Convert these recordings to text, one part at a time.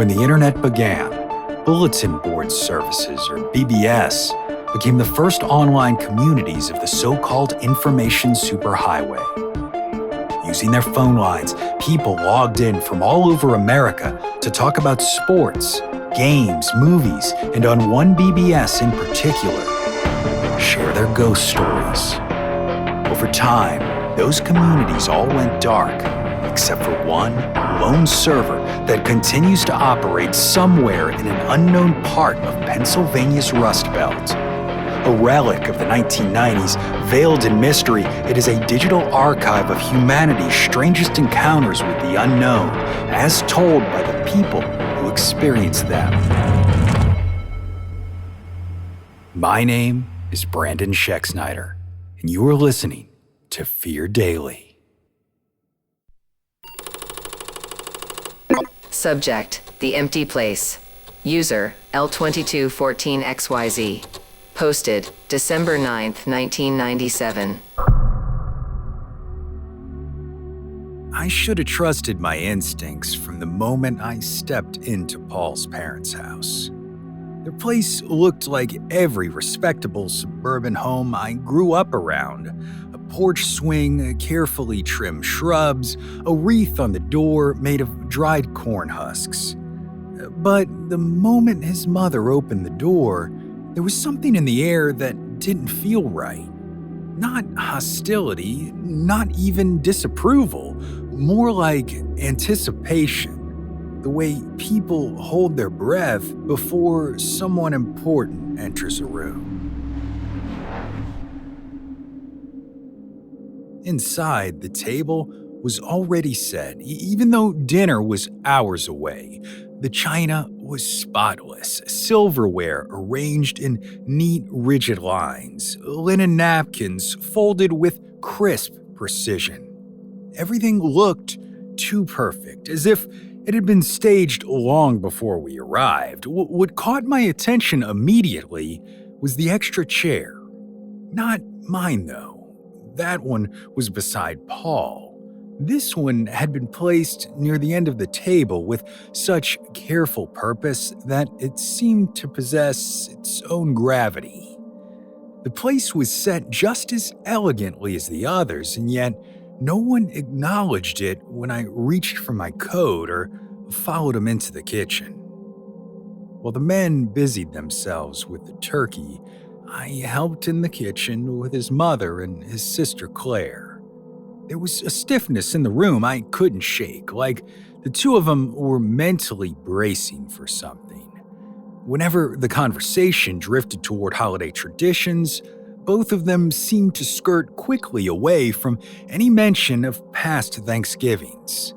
When the internet began, bulletin board services, or BBS, became the first online communities of the so-called information superhighway. Using their phone lines, people logged in from all over America to talk about sports, games, movies, and on one BBS in particular, share their ghost stories. Over time, those communities all went dark, except for one lone server that continues to operate somewhere in an unknown part of Pennsylvania's Rust Belt. A relic of the 1990s, veiled in mystery, it is a digital archive of humanity's strangest encounters with the unknown, as told by the people who experienced them. My name is Brandon Schexnayder, and you are listening to Fear Daily. Subject: The Empty Place. User: L2214XYZ. Posted December 9th, 1997. I should have trusted my instincts from the moment I stepped into Paul's parents' house. Their place looked like every respectable suburban home I grew up around. A porch swing, carefully trimmed shrubs, a wreath on the door made of dried corn husks. But the moment his mother opened the door, there was something in the air that didn't feel right. Not hostility, not even disapproval, more like anticipation. The way people hold their breath before someone important enters a room. Inside, the table was already set, even though dinner was hours away. The china was spotless, silverware arranged in neat, rigid lines, linen napkins folded with crisp precision. Everything looked too perfect, as if it had been staged long before we arrived. What caught my attention immediately was the extra chair. Not mine, though. That one was beside Paul. This one had been placed near the end of the table with such careful purpose that it seemed to possess its own gravity. The place was set just as elegantly as the others, and yet no one acknowledged it when I reached for my coat or followed him into the kitchen. While the men busied themselves with the turkey, I helped in the kitchen with his mother and his sister Claire. There was a stiffness in the room I couldn't shake, like the two of them were mentally bracing for something. Whenever the conversation drifted toward holiday traditions, both of them seemed to skirt quickly away from any mention of past Thanksgivings.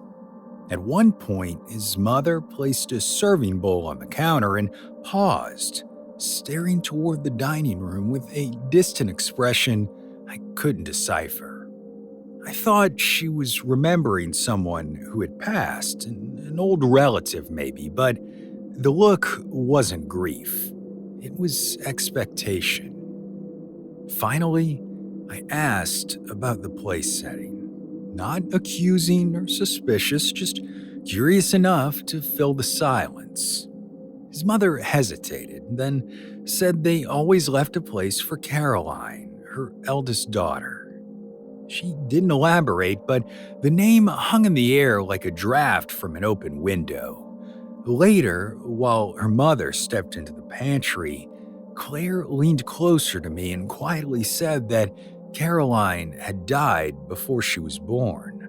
At one point, his mother placed a serving bowl on the counter and paused, staring toward the dining room with a distant expression I couldn't decipher. I thought she was remembering someone who had passed, an old relative maybe, but the look wasn't grief. It was expectation. Finally, I asked about the place setting. Not accusing or suspicious, just curious enough to fill the silence. His mother hesitated, then said they always left a place for Caroline, her eldest daughter. She didn't elaborate, but the name hung in the air like a draft from an open window. Later, while her mother stepped into the pantry, Claire leaned closer to me and quietly said that Caroline had died before she was born,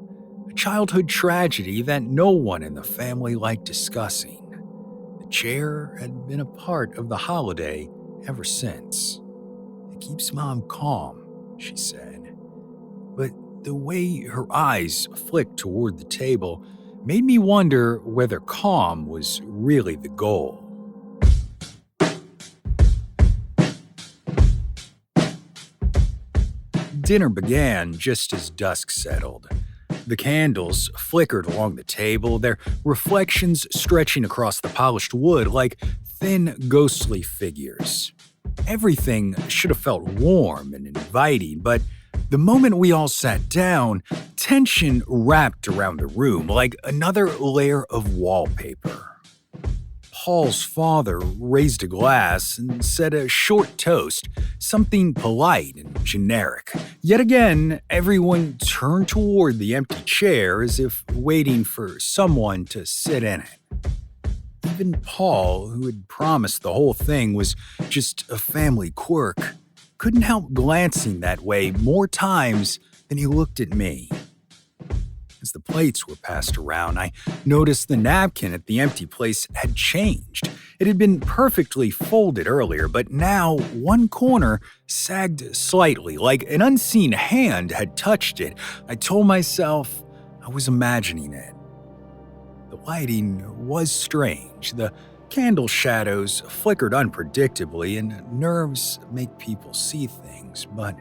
a childhood tragedy that no one in the family liked discussing. The chair had been a part of the holiday ever since. It keeps Mom calm, she said. But the way her eyes flicked toward the table made me wonder whether calm was really the goal. Dinner began just as dusk settled. The candles flickered along the table, their reflections stretching across the polished wood like thin, ghostly figures. Everything should have felt warm and inviting, but the moment we all sat down, tension wrapped around the room like another layer of wallpaper. Paul's father raised a glass and said a short toast, something polite and generic. Yet again, everyone turned toward the empty chair as if waiting for someone to sit in it. Even Paul, who had promised the whole thing was just a family quirk, couldn't help glancing that way more times than he looked at me. As the plates were passed around, I noticed the napkin at the empty place had changed. It had been perfectly folded earlier, but now one corner sagged slightly, like an unseen hand had touched it. I told myself I was imagining it. The lighting was strange. The candle shadows flickered unpredictably, and nerves make people see things. But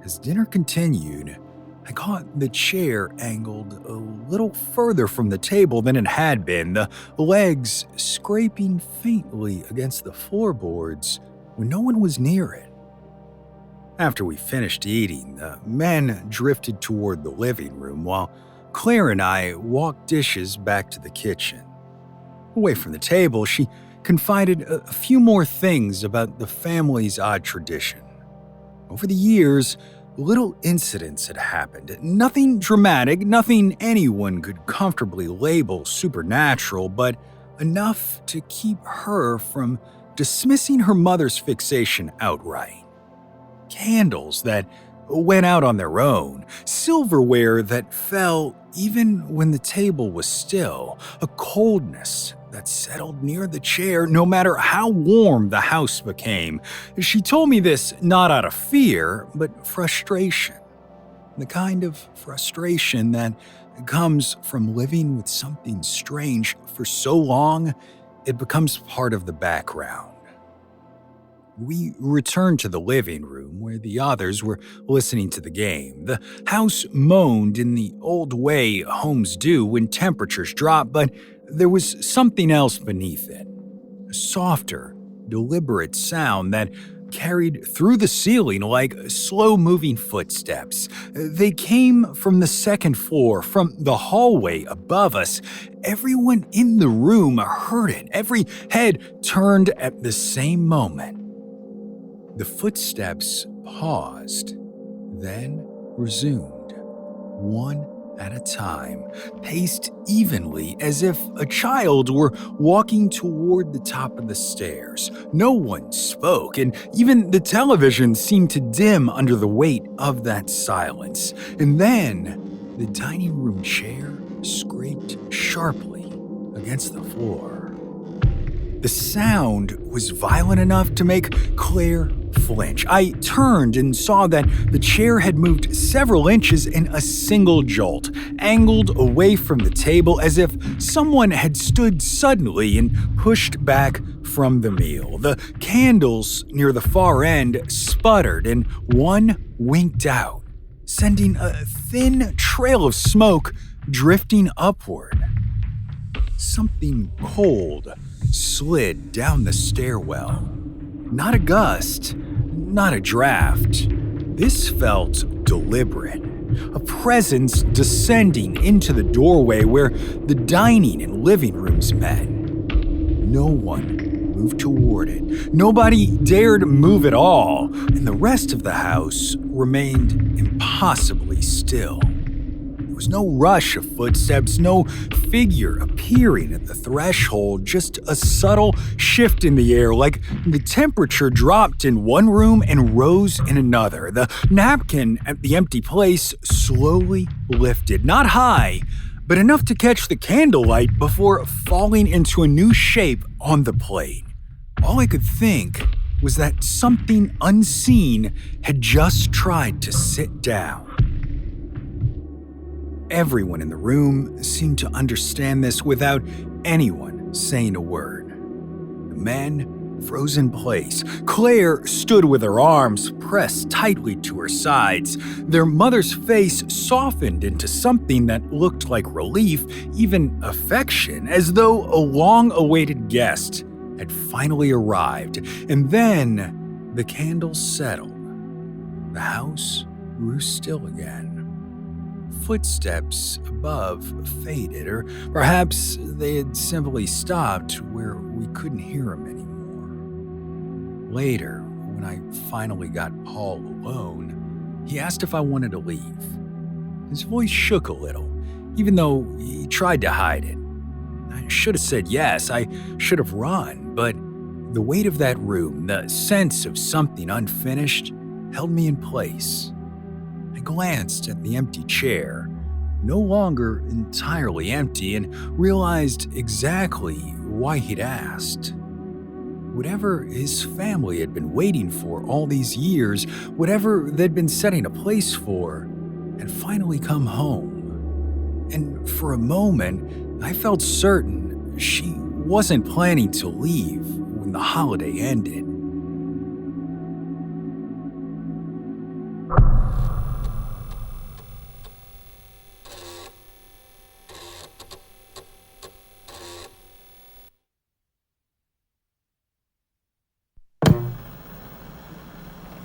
as dinner continued, I caught the chair angled a little further from the table than it had been, the legs scraping faintly against the floorboards when no one was near it. After we finished eating, the men drifted toward the living room while Claire and I walked dishes back to the kitchen. Away from the table, she confided a few more things about the family's odd tradition. Over the years, little incidents had happened. Nothing dramatic, nothing anyone could comfortably label supernatural, but enough to keep her from dismissing her mother's fixation outright. Candles that went out on their own, silverware that fell even when the table was still, a coldness that settled near the chair no matter how warm the house became. She told me this not out of fear, but frustration. The kind of frustration that comes from living with something strange for so long, it becomes part of the background. We returned to the living room where the others were listening to the game. The house moaned in the old way homes do when temperatures drop, but there was something else beneath it. A softer, deliberate sound that carried through the ceiling like slow-moving footsteps. They came from the second floor, from the hallway above us. Everyone in the room heard it. Every head turned at the same moment. The footsteps paused, then resumed, one at a time, paced evenly as if a child were walking toward the top of the stairs. No one spoke, and even the television seemed to dim under the weight of that silence. And then the dining room chair scraped sharply against the floor. The sound was violent enough to make Claire flinch. I turned and saw that the chair had moved several inches in a single jolt, angled away from the table as if someone had stood suddenly and pushed back from the meal. The candles near the far end sputtered and one winked out, sending a thin trail of smoke drifting upward. Something cold slid down the stairwell. Not a gust, not a draft. This felt deliberate. A presence descending into the doorway where the dining and living rooms met. No one moved toward it. Nobody dared move at all, and the rest of the house remained impossibly still. There was no rush of footsteps, no figure appearing at the threshold, just a subtle shift in the air, like the temperature dropped in one room and rose in another. The napkin at the empty place slowly lifted, not high, but enough to catch the candlelight before falling into a new shape on the plate. All I could think was that something unseen had just tried to sit down. Everyone in the room seemed to understand this without anyone saying a word. The men froze in place. Claire stood with her arms pressed tightly to her sides. Their mother's face softened into something that looked like relief, even affection, as though a long-awaited guest had finally arrived. And then the candles settled. The house grew still again. Footsteps above faded, or perhaps they had simply stopped where we couldn't hear them anymore. Later, when I finally got Paul alone, he asked if I wanted to leave. His voice shook a little, even though he tried to hide it. I should have said yes, I should have run, but the weight of that room, the sense of something unfinished, held me in place. I glanced at the empty chair, no longer entirely empty, and realized exactly why he'd asked. Whatever his family had been waiting for all these years, whatever they'd been setting a place for, had finally come home. And for a moment, I felt certain she wasn't planning to leave when the holiday ended.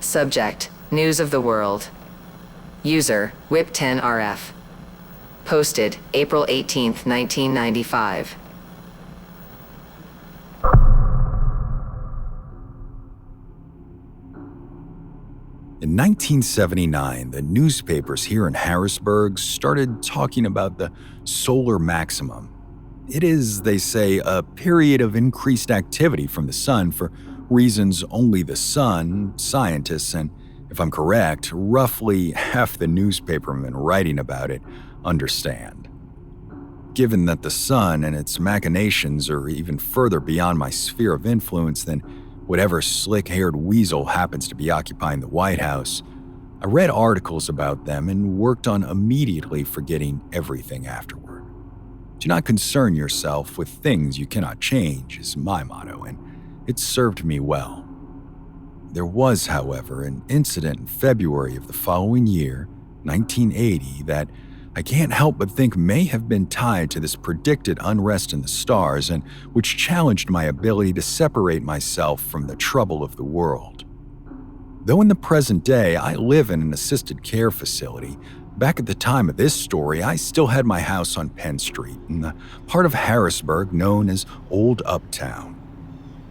Subject: News of the World. User: Whip10RF. Posted April 18th, 1995. In 1979, the newspapers here in Harrisburg started talking about the solar maximum. It is, they say, a period of increased activity from the sun for reasons only the sun, scientists, and, if I'm correct, roughly half the newspapermen writing about it understand. Given that the sun and its machinations are even further beyond my sphere of influence than whatever slick-haired weasel happens to be occupying the White House, I read articles about them and worked on immediately forgetting everything afterward. Do not concern yourself with things you cannot change is my motto, and it served me well. There was, however, an incident in February of the following year, 1980, that I can't help but think may have been tied to this predicted unrest in the stars and which challenged my ability to separate myself from the trouble of the world. Though in the present day I live in an assisted care facility, back at the time of this story I still had my house on Penn Street in the part of Harrisburg known as Old Uptown.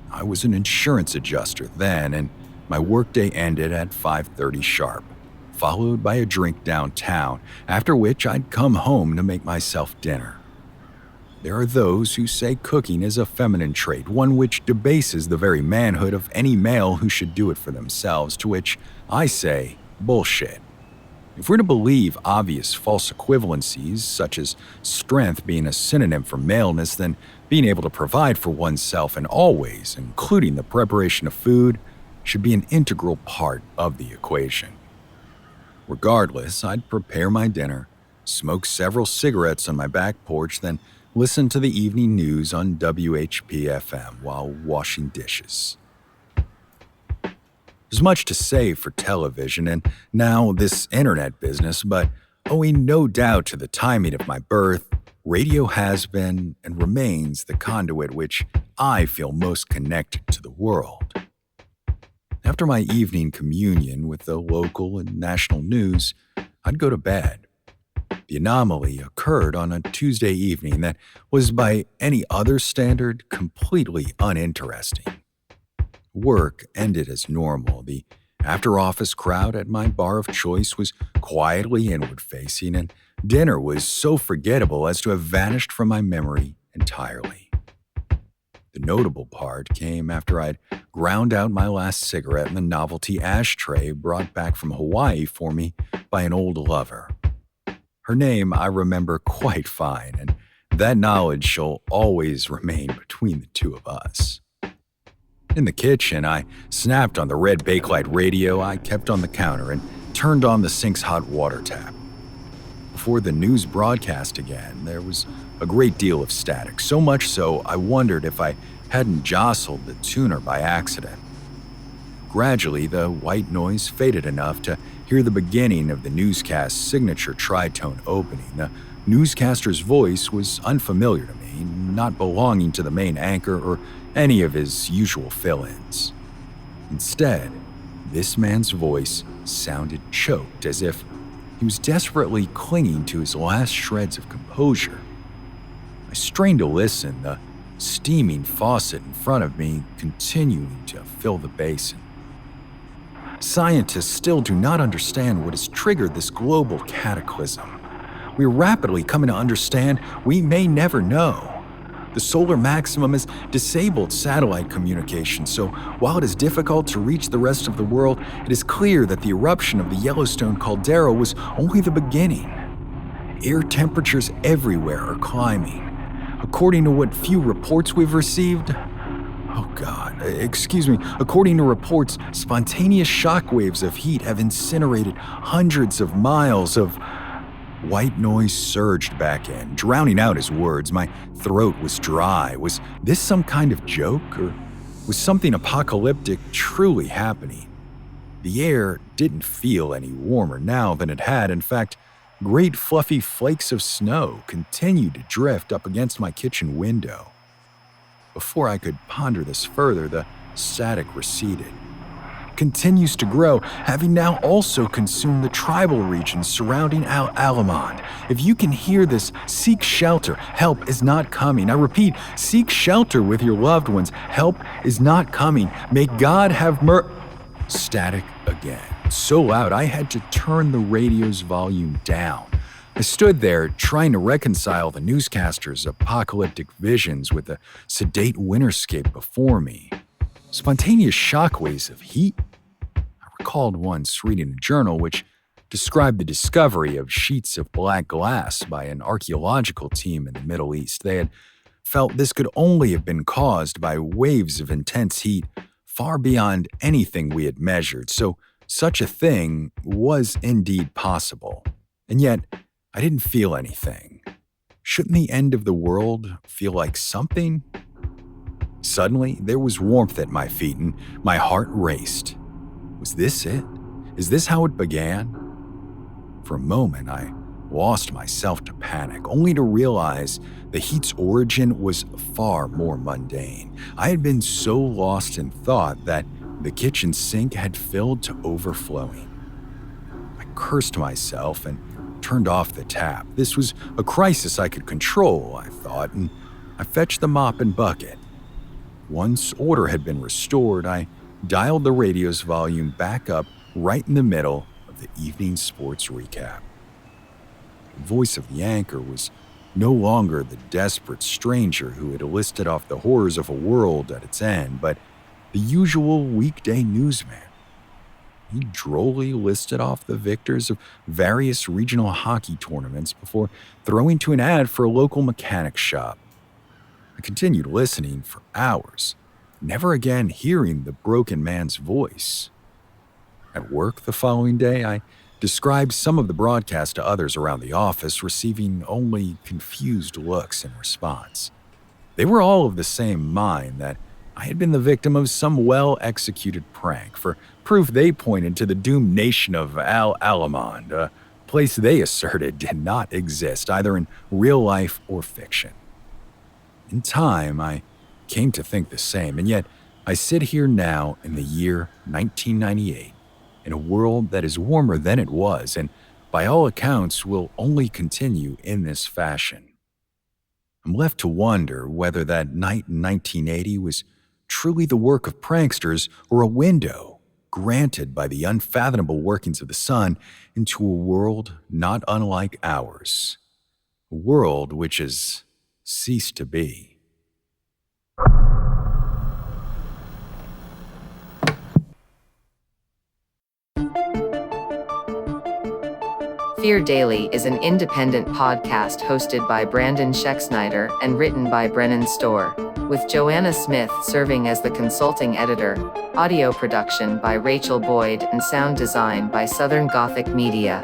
I was an insurance adjuster then, and my workday ended at 5:30 sharp, followed by a drink downtown, after which I'd come home to make myself dinner. There are those who say cooking is a feminine trait, one which debases the very manhood of any male who should do it for themselves, to which I say, bullshit. If we're to believe obvious false equivalencies, such as strength being a synonym for maleness, then being able to provide for oneself in all ways, including the preparation of food, should be an integral part of the equation. Regardless, I'd prepare my dinner, smoke several cigarettes on my back porch, then listen to the evening news on WHP-FM while washing dishes. There's much to say for television and now this internet business, but owing no doubt to the timing of my birth, radio has been and remains the conduit which I feel most connected to the world. After my evening communion with the local and national news, I'd go to bed. The anomaly occurred on a Tuesday evening that was by any other standard completely uninteresting. Work ended as normal. The after-office crowd at my bar of choice was quietly inward-facing, and dinner was so forgettable as to have vanished from my memory entirely. The notable part came after I'd ground out my last cigarette in the novelty ashtray brought back from Hawaii for me by an old lover. Her name I remember quite fine, and that knowledge shall always remain between the two of us. In the kitchen, I snapped on the red Bakelite radio I kept on the counter and turned on the sink's hot water tap. Before the news broadcast again, there was a great deal of static, so much so I wondered if I hadn't jostled the tuner by accident. Gradually, the white noise faded enough to hear the beginning of the newscast's signature tritone opening. The newscaster's voice was unfamiliar to me, not belonging to the main anchor or any of his usual fill-ins. Instead, this man's voice sounded choked, as if He was desperately clinging to his last shreds of composure. I strained to listen, the steaming faucet in front of me continuing to fill the basin. Scientists still do not understand what has triggered this global cataclysm. We are rapidly coming to understand we may never know. The solar maximum has disabled satellite communication, so while it is difficult to reach the rest of the world, it is clear that the eruption of the Yellowstone caldera was only the beginning. Air temperatures everywhere are climbing. According to what few reports we've received, according to reports, spontaneous shockwaves of heat have incinerated hundreds of miles of... White noise surged back in, drowning out his words. My throat was dry. Was this some kind of joke, or was something apocalyptic truly happening? The air didn't feel any warmer now than it had. In fact, great fluffy flakes of snow continued to drift up against my kitchen window. Before I could ponder this further, the static receded. Continues to grow, having now also consumed the tribal regions surrounding Al Alamond. If you can hear this, seek shelter. Help is not coming. I repeat, seek shelter with your loved ones. Help is not coming. May God have Static again. So loud I had to turn the radio's volume down. I stood there trying to reconcile the newscaster's apocalyptic visions with the sedate winterscape before me. Spontaneous shockwaves of heat? I recalled once reading a journal which described the discovery of sheets of black glass by an archaeological team in the Middle East. They had felt this could only have been caused by waves of intense heat far beyond anything we had measured, so such a thing was indeed possible. And yet, I didn't feel anything. Shouldn't the end of the world feel like something? Suddenly, there was warmth at my feet and my heart raced. Was this it? Is this how it began? For a moment, I lost myself to panic, only to realize the heat's origin was far more mundane. I had been so lost in thought that the kitchen sink had filled to overflowing. I cursed myself and turned off the tap. This was a crisis I could control, I thought, and I fetched the mop and bucket. Once order had been restored, I dialed the radio's volume back up right in the middle of the evening sports recap. The voice of the anchor was no longer the desperate stranger who had listed off the horrors of a world at its end, but the usual weekday newsman. He drolly listed off the victors of various regional hockey tournaments before throwing to an ad for a local mechanic shop. I continued listening for hours, never again hearing the broken man's voice. At work the following day, I described some of the broadcast to others around the office, receiving only confused looks in response. They were all of the same mind that I had been the victim of some well-executed prank. For proof, they pointed to the doomed nation of Al Alamond, a place they asserted did not exist, either in real life or fiction. In time, I came to think the same, and yet I sit here now in the year 1998, in a world that is warmer than it was, and by all accounts will only continue in this fashion. I'm left to wonder whether that night in 1980 was truly the work of pranksters or a window granted by the unfathomable workings of the sun into a world not unlike ours, a world which has ceased to be. Fear Daily is an independent podcast hosted by Brandon Schexnayder and written by Brennan Storr, with Joanna Smith serving as the consulting editor, audio production by Rachel Boyd, and sound design by Southern Gothic Media.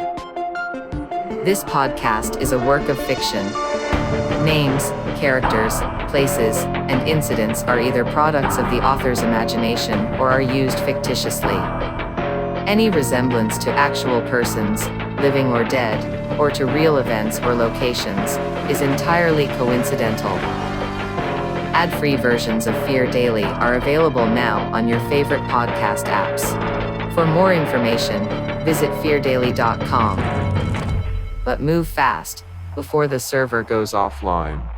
This podcast is a work of fiction. Names, characters, places, and incidents are either products of the author's imagination or are used fictitiously. Any resemblance to actual persons, living or dead, or to real events or locations, is entirely coincidental. Ad-free versions of Fear Daily are available now on your favorite podcast apps. For more information, visit feardaily.com. but move fast before the server goes offline.